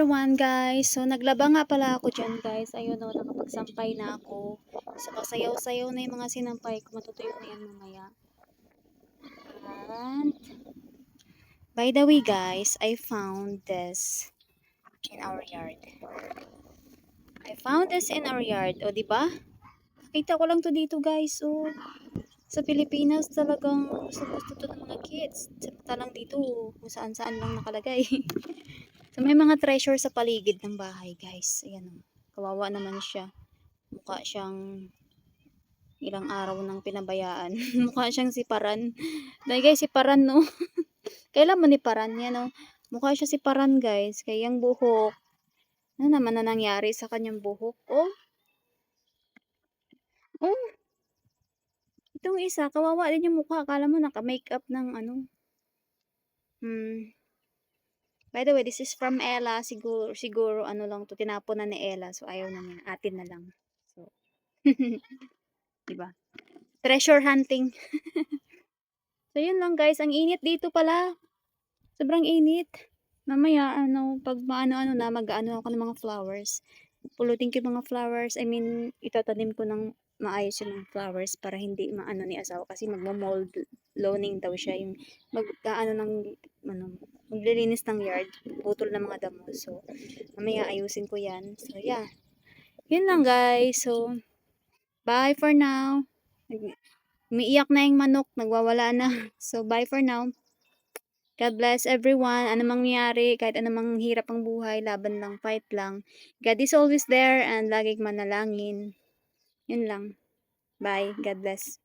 Everyone guys, so naglaba nga pala ako dyan guys, ayun o, nakapagsampay na ako. So kasayaw-sayaw na yung mga sinampay ko, matutuyo na yan mamaya. And by the way guys, I found this in our yard. O diba? Nakita ko lang to dito guys, so sa Pilipinas talagang gusto to ng mga kids. Samantalang dito kung saan-saan lang nakalagay. So may mga treasure sa paligid ng bahay guys. Ayan o. Kawawa naman siya. Mukha siyang ilang araw nang pinabayaan. Mukha siyang si Paran. Dahil guys, si Paran no. Kailan mo ni Paran yan no? Mukha siya si Paran guys. Kaya yung buhok. Ano naman na nangyari sa kanyang buhok? Oh. Oh. Itong isa, kawawa din yung mukha. Akala mo naka-makeup ng ano. By the way, this is from Ella. Siguro ano lang to, tinapon na ni Ella. So ayaw na niya. Atin na lang. So, diba? Treasure hunting. So yun lang guys, ang init dito pala. Sobrang init. Mamaya pag maano-ano na mag-aano ako ng mga flowers. Pulutin ko yung mga flowers. I mean, itatanim ko ng maayos yung mga flowers para hindi maano ni asawa kasi magmo-mold loaning daw siya yung mag-aano ng maglilinis ng yard, putol ng mga damo. So, mamaya ayusin ko 'yan. So, yeah. Yun lang guys. So, bye for now. Umiiyak na yung manok, nagwawala na. So, bye for now. God bless everyone. Ano mangyari, kahit anumang hirap ang buhay, laban lang, fight lang. God is always there and laging manalangin. Yun lang. Bye. God bless.